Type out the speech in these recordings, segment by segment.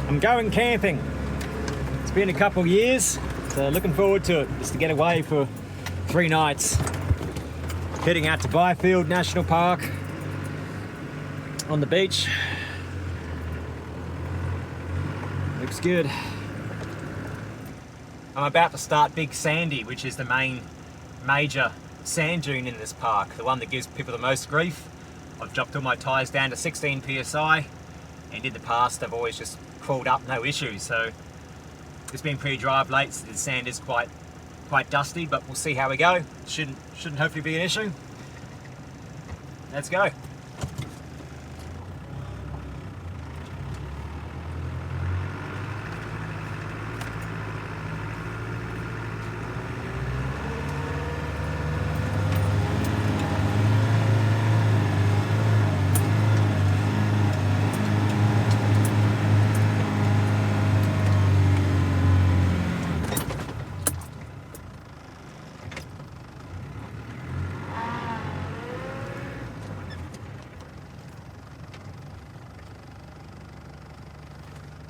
I'm going camping. It's been a couple years, so looking forward to it, just to get away for 3 nights. Heading out to Byfield National Park on the beach. Looks good. I'm about to start Big Sandy, which is the major sand dune in this park, the one that gives people the most grief. I've dropped all my tyres down to 16 psi, and in the past they've always just crawled up, no issues. So it's been pretty dry of late, so the sand is quite dusty, but we'll see how we go. Shouldn't hopefully be an issue. Let's go.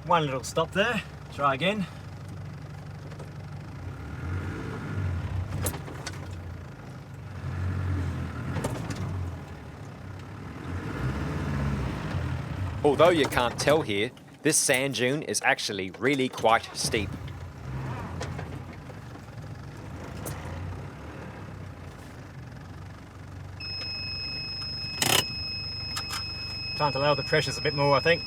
One little stop there, try again. Although you can't tell here, this sand dune is actually really quite steep. Time to lower the pressures a bit more, I think.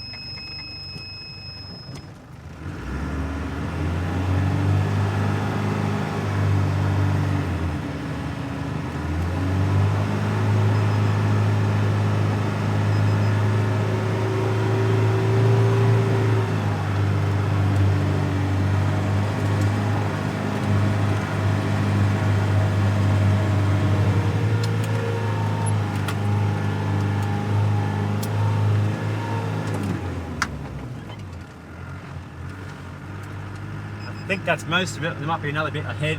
I think that's most of it. There might be another bit ahead.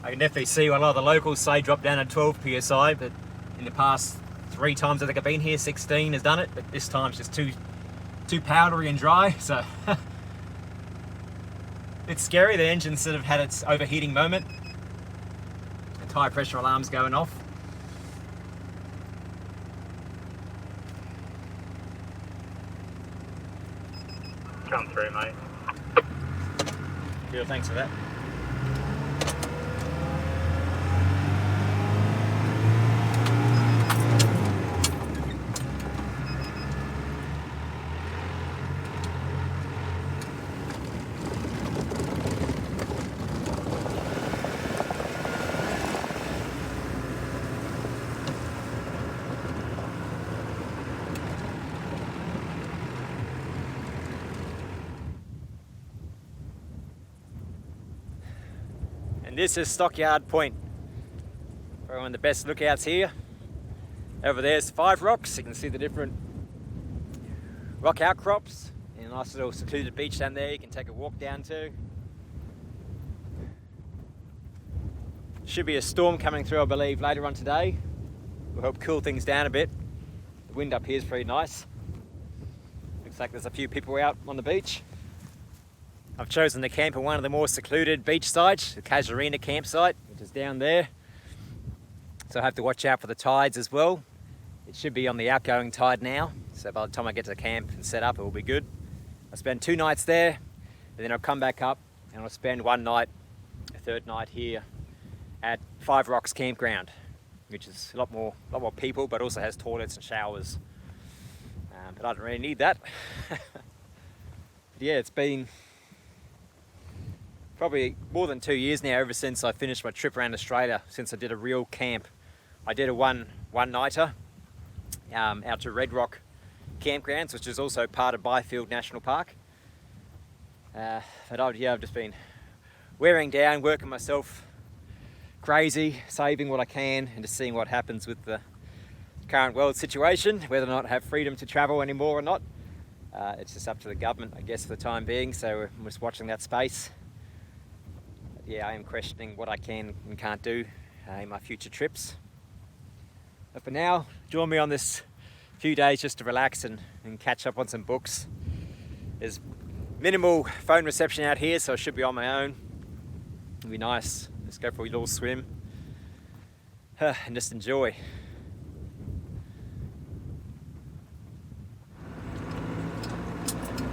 I can definitely see what a lot of the locals say drop down to 12 psi, but in the past 3 times I think I've been here, 16 has done it, but this time it's just too powdery and dry, so it's scary. The engine sort of had its overheating moment. The tyre pressure alarm's going off. Come through, mate. Yeah, thanks for that. And this is Stockyard Point. Probably one of the best lookouts here. Over there's 5 rocks. You can see the different rock outcrops. And a nice little secluded beach down there you can take a walk down to. Should be a storm coming through, I believe, later on today. We'll help cool things down a bit. The wind up here is pretty nice. Looks like there's a few people out on the beach. I've chosen to camp in one of the more secluded beach sites, the Casuarina campsite, which is down there. So I have to watch out for the tides as well. It should be on the outgoing tide now, so by the time I get to the camp and set up, it will be good. I'll spend 2 nights there, and then I'll come back up and I'll spend 1 night, a 3rd night here at 5 Rocks Campground, which is a lot more people, but also has toilets and showers. But I don't really need that. But yeah, it's been probably more than 2 years now, ever since I finished my trip around Australia, since I did a real camp. I did a one-nighter out to Red Rock Campgrounds, which is also part of Byfield National Park. But I've just been wearing down, working myself crazy, saving what I can, and just seeing what happens with the current world situation, whether or not I have freedom to travel anymore or not. It's just up to the government, I guess, for the time being, so I'm just watching that space. Yeah, I am questioning what I can and can't do in my future trips. But for now, join me on this few days just to relax and catch up on some books. There's minimal phone reception out here, so I should be on my own. It'll be nice. Let's go for a little swim and just enjoy.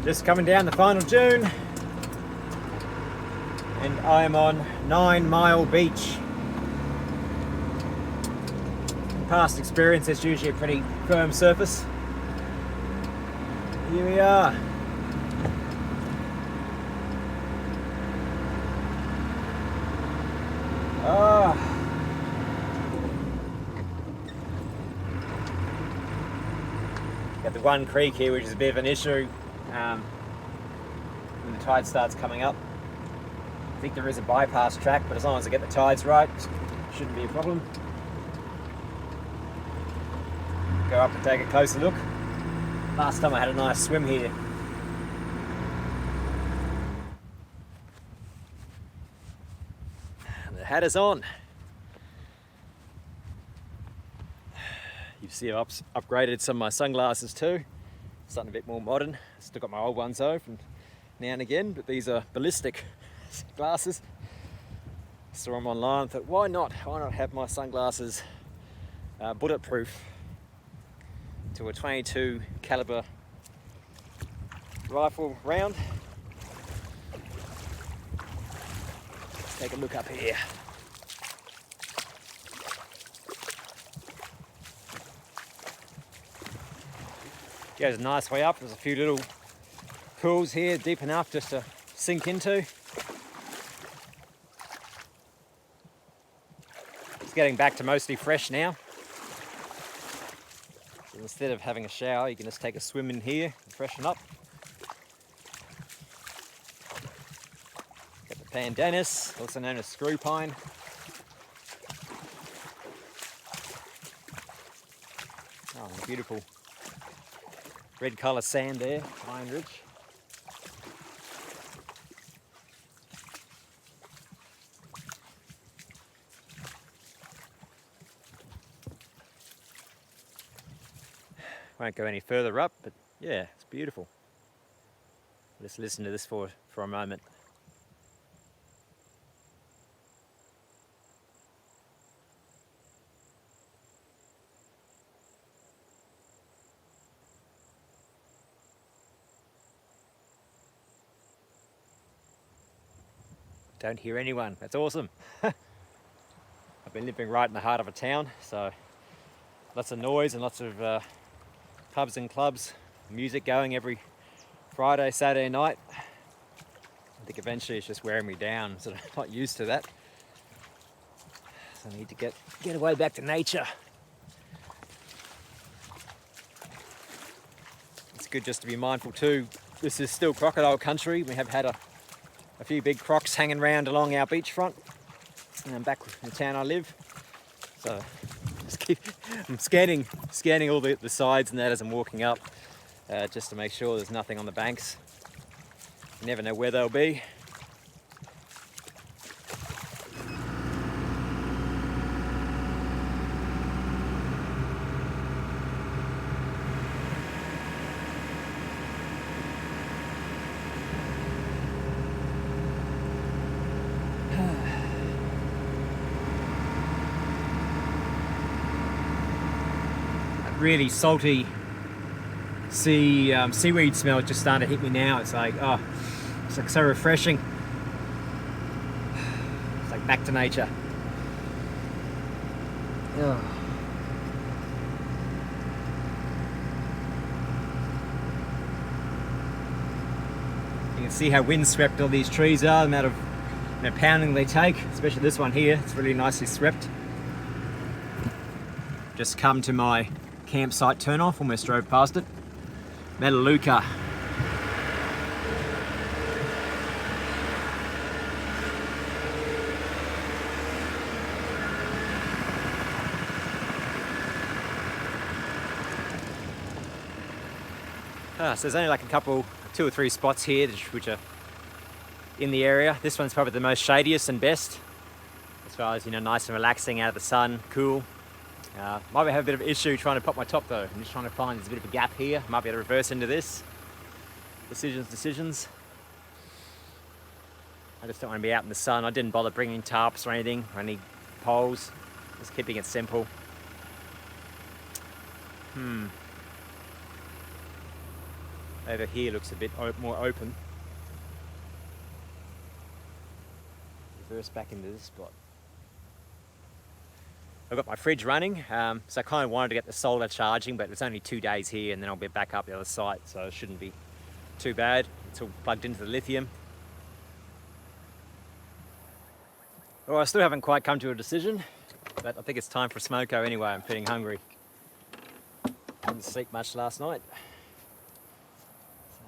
Just coming down the final dune, and I am on 9 Mile Beach. In past experience, it's usually a pretty firm surface. Here we are. Got the one creek here, which is a bit of an issue when the tide starts coming up. I think there is a bypass track, but as long as I get the tides right, it shouldn't be a problem. Go up and take a closer look. Last time I had a nice swim here. And the hat is on. You see I've upgraded some of my sunglasses too. Something a bit more modern. Still got my old ones though from now and again, but these are ballistic glasses. Saw them online, thought why not have my sunglasses bulletproof to a 22 caliber rifle round. Let's take a look up here. Goes a nice way up. There's a few little pools here, deep enough just to sink into. It's getting back to mostly fresh now. So instead of having a shower, you can just take a swim in here and freshen up. Got the pandanus, also known as screw pine. Oh, beautiful red colour sand there, Iron Ridge. Won't go any further up, but yeah, it's beautiful. Let's listen to this for a moment. Don't hear anyone. That's awesome. I've been living right in the heart of a town, so lots of noise and lots of pubs and clubs, music going every Friday, Saturday night. I think eventually it's just wearing me down. I'm sort of not used to that. So I need to get away back to nature. It's good just to be mindful too. This is still crocodile country. We have had a few big crocs hanging around along our beachfront, and I'm back in the town I live. So I'm scanning all the sides and that as I'm walking up, just to make sure there's nothing on the banks. You never know where they'll be. Really salty seaweed smell just starting to hit me now. It's like, oh, it's like so refreshing. It's like back to nature. Oh. You can see how windswept all these trees are, the amount of pounding they take, especially this one here. It's really nicely swept. Just come to my campsite turn-off, almost drove past it. Melaleuca. So there's only like a couple, 2 or 3 spots here which are in the area. This one's probably the most shadiest and best, as far as, nice and relaxing out of the sun, cool. Might have a bit of an issue trying to pop my top though. I'm just trying to find, there's a bit of a gap here. Might be able to reverse into this. Decisions. I just don't want to be out in the sun. I didn't bother bringing tarps or anything, or any poles. Just keeping it simple. Over here looks a bit more open. Reverse back into this spot. I've got my fridge running, so I kind of wanted to get the solar charging, but it's only 2 days here and then I'll be back up the other side, so it shouldn't be too bad. It's all plugged into the lithium. Well, I still haven't quite come to a decision, but I think it's time for a smoko anyway. I'm feeling hungry. Didn't sleep much last night. So,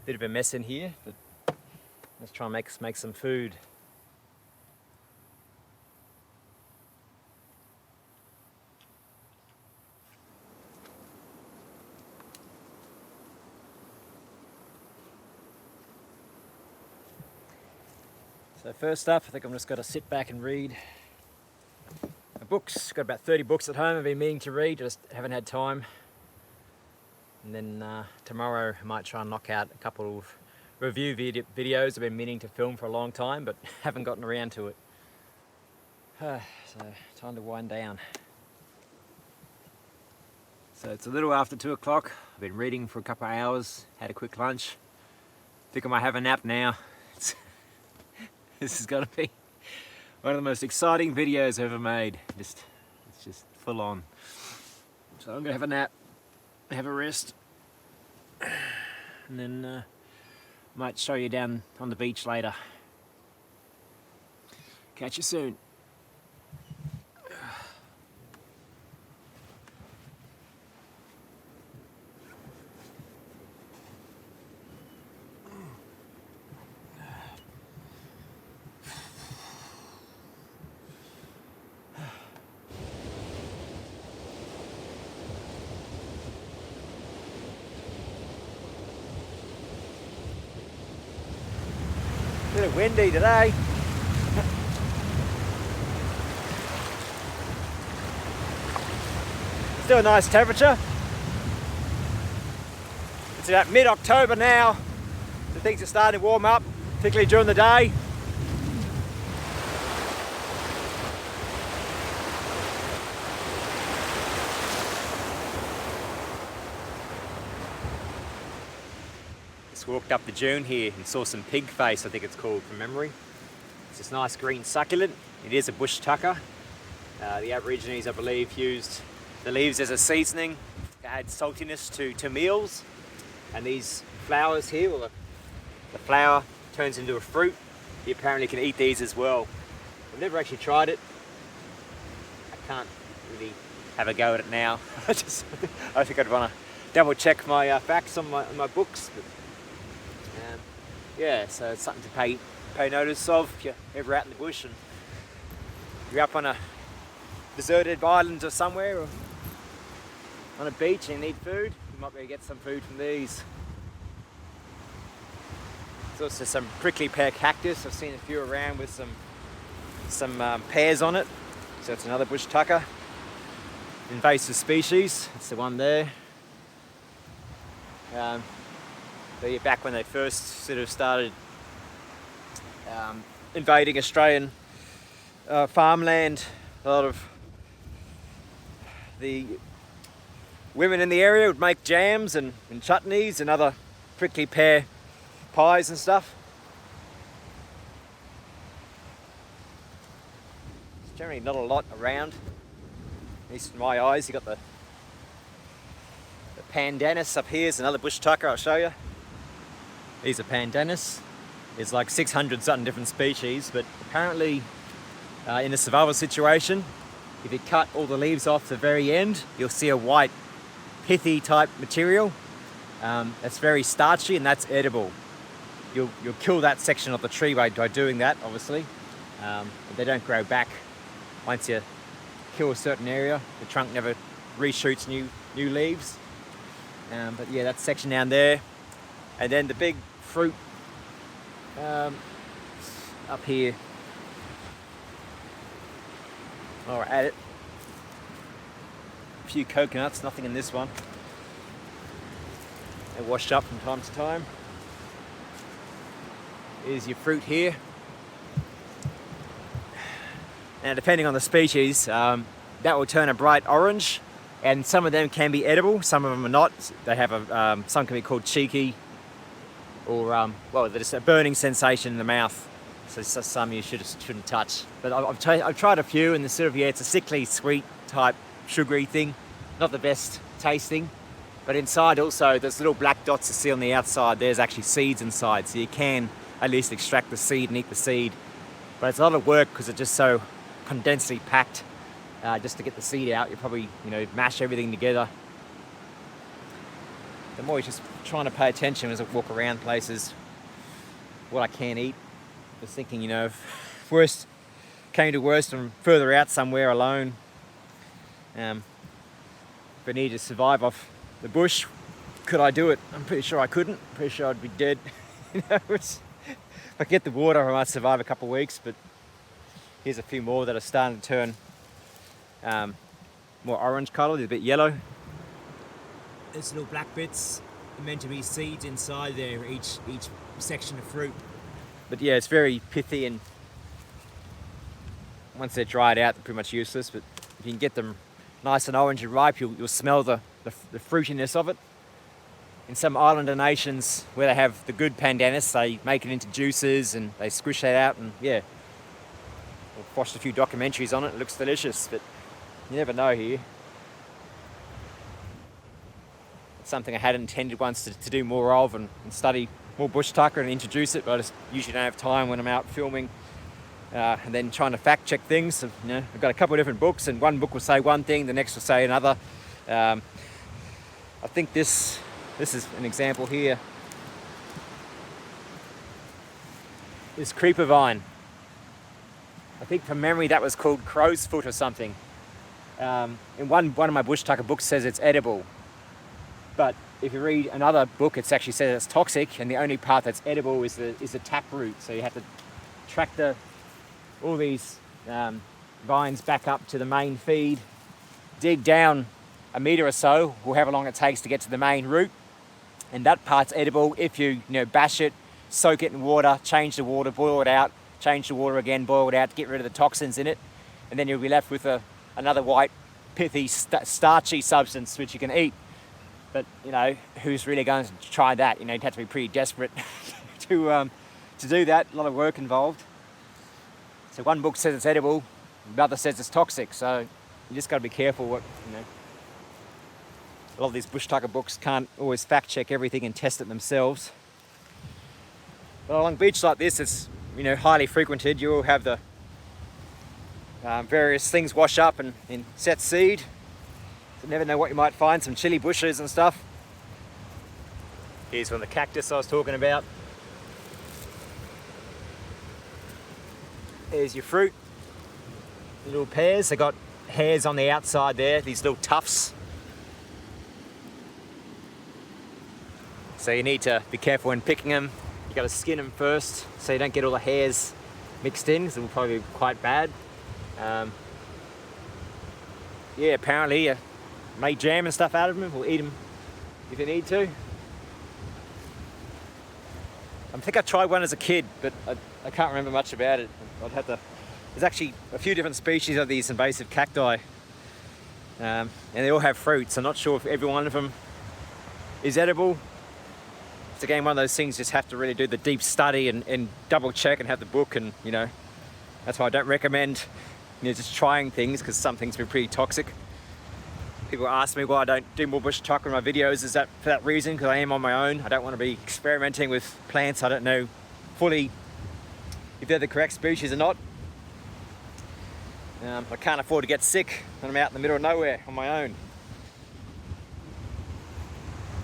bit of a mess in here, but let's try and make some food. So first up, I think I'm just going to sit back and read my books. Got about 30 books at home I've been meaning to read, just haven't had time. And then tomorrow I might try and knock out a couple of review videos I've been meaning to film for a long time, but haven't gotten around to it. So time to wind down. So it's a little after 2 o'clock. I've been reading for a couple of hours, had a quick lunch. Think I might have a nap now. This is going to be one of the most exciting videos I've ever made. It's just full on. So I'm going to have a nap, have a rest, and then might show you down on the beach later. Catch you soon. A little windy today. Still a nice temperature. It's about mid-October now, so things are starting to warm up, particularly during the day. Walked up the dune here and saw some pig face, I think it's called from memory. It's this nice green succulent. It is a bush tucker. The Aborigines, I believe, used the leaves as a seasoning to add saltiness to meals. And these flowers here, well, the flower turns into a fruit. You apparently can eat these as well. I've never actually tried it. I can't really have a go at it now. I think I'd want to double check my facts on my books. But, yeah, so it's something to pay notice of if you're ever out in the bush and you're up on a deserted island or somewhere or on a beach and you need food, you might be able to get some food from these. There's also some prickly pear cactus. I've seen a few around with some pears on it. So it's another bush tucker. Invasive species, it's the one there. Back when they first sort of started invading Australian farmland, a lot of the women in the area would make jams and chutneys and other prickly pear pies and stuff. There's generally not a lot around, at least in my eyes. You've got the pandanus up here is another bush tucker, I'll show you. These are pandanus. There's like 600 something different species, but apparently in a survival situation, if you cut all the leaves off the very end, you'll see a white pithy type material. That's very starchy and that's edible. You'll kill that section of the tree by doing that, obviously. But they don't grow back once you kill a certain area. The trunk never reshoots new leaves. But yeah, that section down there. And then the big fruit up here. All right, at it. few coconuts, nothing in this one. They're washed up from time to time. Here's your fruit here. Now, depending on the species, that will turn a bright orange, and some of them can be edible, some of them are not. They have some can be called cheeky, or well, there's a burning sensation in the mouth. So some you shouldn't touch. But I've tried a few, and it's a sickly sweet type sugary thing, not the best tasting. But inside also, there's little black dots you see on the outside. There's actually seeds inside, so you can at least extract the seed and eat the seed. But it's a lot of work because it's just so condensely packed. Just to get the seed out, you probably mash everything together. The more you're just trying to pay attention as I walk around places, what I can eat. Just thinking, if worst came to worst, I'm further out somewhere alone. If I needed to survive off the bush, could I do it? I'm pretty sure I couldn't. Pretty sure I'd be dead. If I get the water, I might survive a couple of weeks. But here's a few more that are starting to turn more orange colour. They're a bit yellow. There's little black bits. They're meant to be seeds inside there, each section of fruit. But yeah, it's very pithy, and once they're dried out, they're pretty much useless. But if you can get them nice and orange and ripe, you'll smell the fruitiness of it. In some islander nations where they have the good pandanus, they make it into juices and they squish that out, and yeah, I've watched a few documentaries on it. It looks delicious, but you never know here. It's something I had intended once to do more of and study more bush tucker and introduce it, but I just usually don't have time when I'm out filming and then trying to fact check things. So, I've got a couple of different books, and one book will say one thing, the next will say another. I think this is an example here. This creeper vine. I think from memory that was called crow's foot or something. In one of my bush tucker books says it's edible. But if you read another book, it actually says it's toxic, and the only part that's edible is the tap root. So you have to track all these vines back up to the main feed, dig down a metre or so, or however long it takes to get to the main root, and that part's edible if you bash it, soak it in water, change the water, boil it out, change the water again, boil it out to get rid of the toxins in it, and then you'll be left with another white, pithy, starchy substance which you can eat. But who's really going to try that? You'd have to be pretty desperate to do that. A lot of work involved. So one book says it's edible, the other says it's toxic. So you just got to be careful. A lot of these bush tucker books can't always fact check everything and test it themselves. But along beach like this, it's highly frequented. You will have the various things wash up and set seed. You never know what you might find, some chili bushes and stuff. Here's one of the cactus I was talking about. There's your fruit. Little pears, they got hairs on the outside there, these little tufts. So you need to be careful when picking them. You got to skin them first so you don't get all the hairs mixed in, because it will probably be quite bad. Yeah, apparently you make jam and stuff out of them, or eat them if you need to. I think I tried one as a kid, but I can't remember much about it. There's actually a few different species of these invasive cacti, and they all have fruits. I'm not sure if every one of them is edible. It's again one of those things, just have to really do the deep study and double check and have the book, and that's why I don't recommend just trying things, because some things can be pretty toxic. People ask me why I don't do more bush tucker in my videos. Is that for that reason? Because I am on my own. I don't want to be experimenting with plants I don't know fully if they're the correct species or not. I can't afford to get sick when I'm out in the middle of nowhere on my own.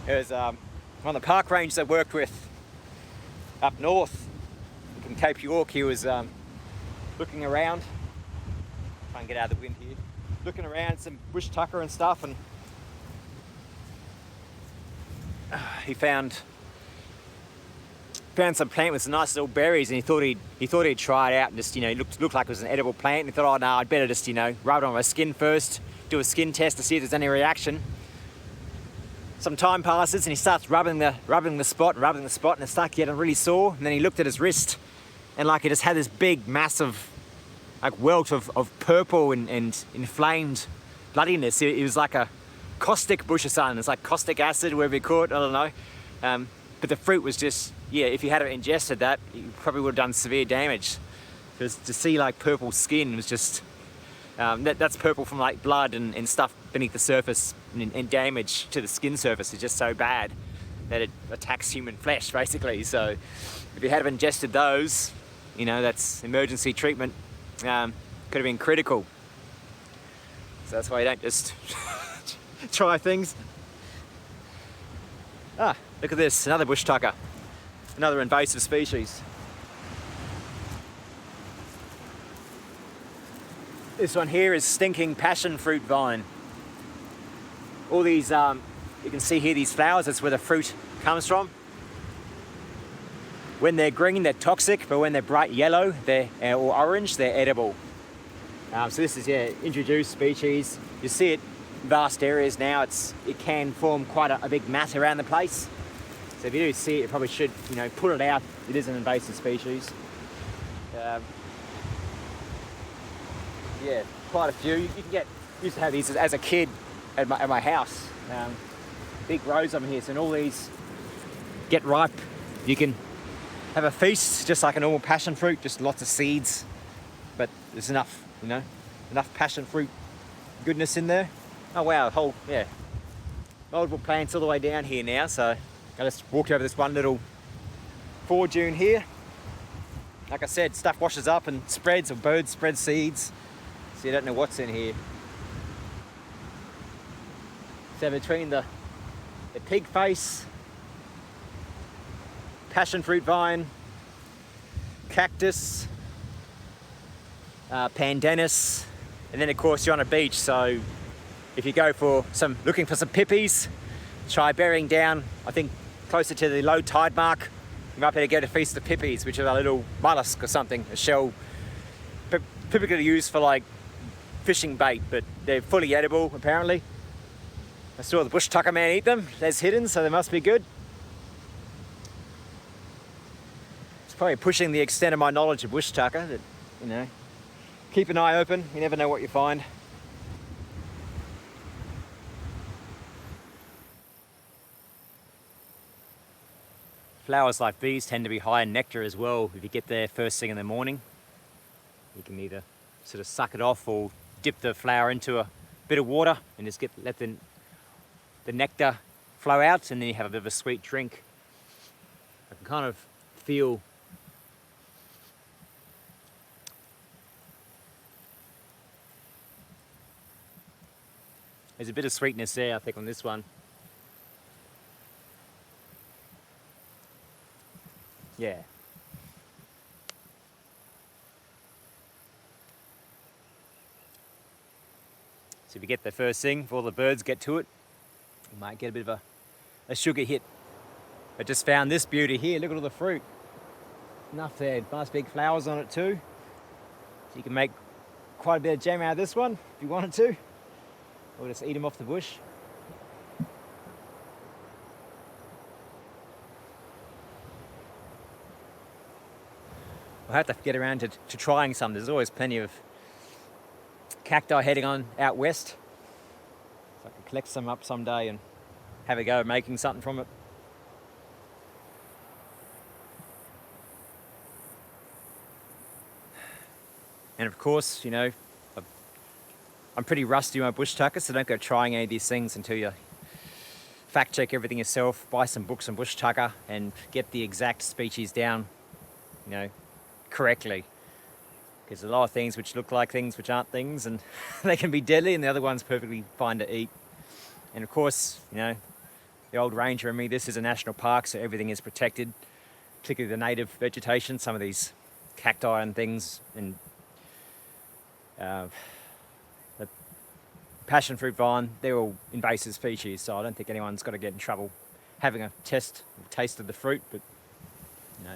There's one of the park rangers I worked with up north in Cape York. He was looking around. Try and get out of the wind here. Looking around some bush tucker and stuff, and he found some plant with some nice little berries, and he thought he'd try it out and just looked like it was an edible plant. And he thought, oh no, I'd better just rub it on my skin first, do a skin test to see if there's any reaction. Some time passes and he starts rubbing the spot, and it starts getting really sore. And then he looked at his wrist, and like it just had this big, massive, like welt of purple and inflamed bloodiness. It was like a caustic bush or something. It's like caustic acid, wherever you call it, I don't know. But the fruit was just, yeah, if you had ingested that, you probably would have done severe damage. Because to see like purple skin was just, that's purple from like blood and stuff beneath the surface, and damage to the skin surface is just so bad that it attacks human flesh, basically. So if you had ingested those, you know, that's emergency treatment. Could have been critical. So that's why you don't just try things. Ah, look at this, another bush tucker, another invasive species. This one here is stinking passion fruit vine. All these, you can see here these flowers, that's where the fruit comes from. When they're green, they're toxic, but when they're bright yellow, or orange, they're edible. So this is, yeah, introduced species. You see it in vast areas now. It can form quite a big mat around the place. So if you do see it, you probably should, you know, pull it out. It is an invasive species. Yeah, quite a few. You can used to have these as a kid at my house. Big rows of them here. So when all these get ripe, you can have a feast, just like a normal passion fruit, just lots of seeds. But there's enough, you know, enough passion fruit goodness in there. Oh wow, whole, yeah, multiple plants all the way down here now. So I just walked over this one little forage dune here. Like I said, stuff washes up and spreads, or birds spread seeds. So you don't know what's in here. So between the pig face, passion fruit vine, cactus, pandanus, and then of course you're on a beach, so if you go for looking for some pippies, try burying down, I think closer to the low tide mark, you might be able to get a feast of pippies, which are a little mollusk or something, a shell, typically used for like fishing bait, but they're fully edible apparently. I saw the bush tucker man eat them. There's hidden, so they must be good. It's probably pushing the extent of my knowledge of bush tucker. That, you know, keep an eye open. You never know what you find. Flowers like these tend to be high in nectar as well. If you get there first thing in the morning, you can either sort of suck it off or dip the flower into a bit of water and just let the nectar flow out, and then you have a bit of a sweet drink. I can kind of feel there's a bit of sweetness there, I think, on this one. Yeah. So if you get the first thing, before the birds get to it, you might get a bit of a sugar hit. I just found this beauty here. Look at all the fruit. Enough there. Nice big flowers on it too. So you can make quite a bit of jam out of this one if you wanted to. Or just eat them off the bush. I'll have to get around to trying some. There's always plenty of cacti heading on out west. So I can collect some up someday and have a go at making something from it. And of course, you know, I'm pretty rusty on my bush tucker, so don't go trying any of these things until you fact check everything yourself, buy some books on bush tucker and get the exact species down, you know, correctly. Because there's a lot of things which look like things which aren't things, and they can be deadly, and the other one's perfectly fine to eat. And of course, you know, the old ranger in me, this is a national park, so everything is protected, particularly the native vegetation, some of these cacti and things, and the passion fruit vine, they're all invasive species, so I don't think anyone's got to get in trouble having a taste of the fruit, but, you know,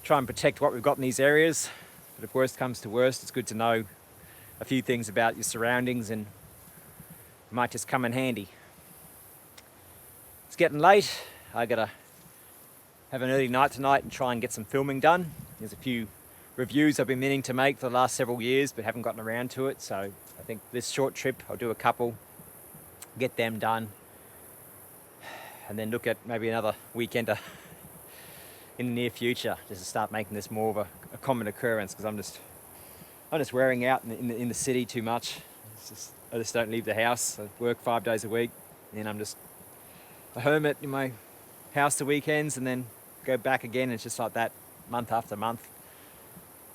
try and protect what we've got in these areas. But if worst comes to worst, it's good to know a few things about your surroundings and might just come in handy. It's getting late. I gotta have an early night tonight and try and get some filming done. There's a few reviews I've been meaning to make for the last several years but haven't gotten around to it, so I think this short trip I'll do a couple, get them done, and then look at maybe another weekender in the near future, just to start making this more of a common occurrence, because I'm just wearing out in the city too much. I just don't leave the house. I work 5 days a week, and then I'm just a hermit in my house the weekends, and then go back again. It's just like that month after month.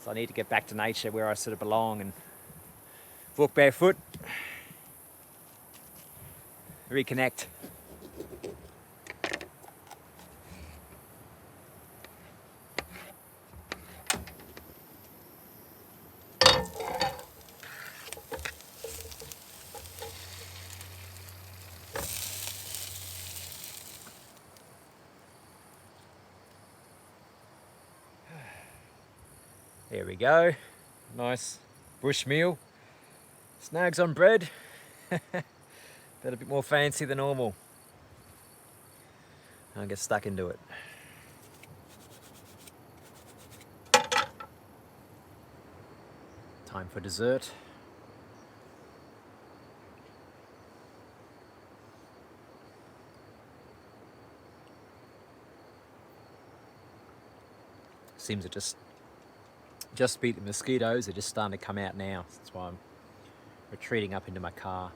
So I need to get back to nature where I sort of belong and walk barefoot, reconnect. There we go, nice bush meal. Snags on bread, but a bit more fancy than normal. I'll get stuck into it. Time for dessert. Seems to just beat the mosquitoes. They're just starting to come out now. That's why I'm retreating up into my car.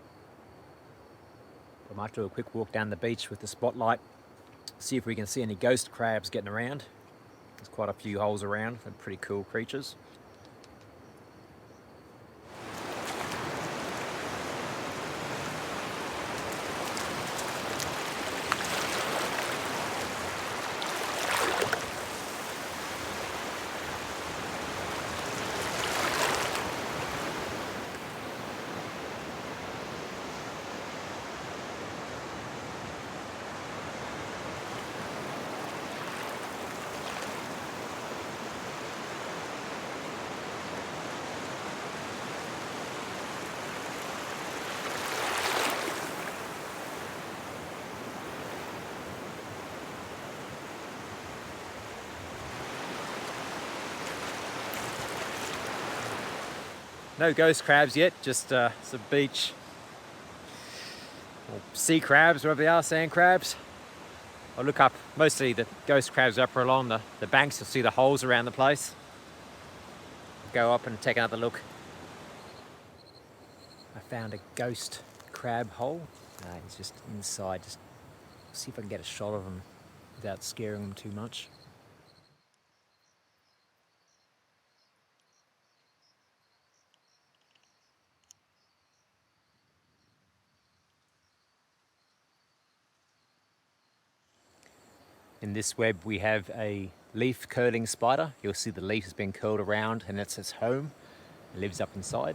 I might do a quick walk down the beach with the spotlight, see if we can see any ghost crabs getting around. There's quite a few holes around. They're pretty cool creatures. No ghost crabs yet, just some beach or sea crabs, wherever they are, sand crabs. I'll look up, mostly the ghost crabs up along the banks. You'll see the holes around the place. Go up and take another look. I found a ghost crab hole. He's just inside. Just see if I can get a shot of him without scaring them too much. In this web we have a leaf curling spider. You'll see the leaf has been curled around and that's its home. It lives up inside.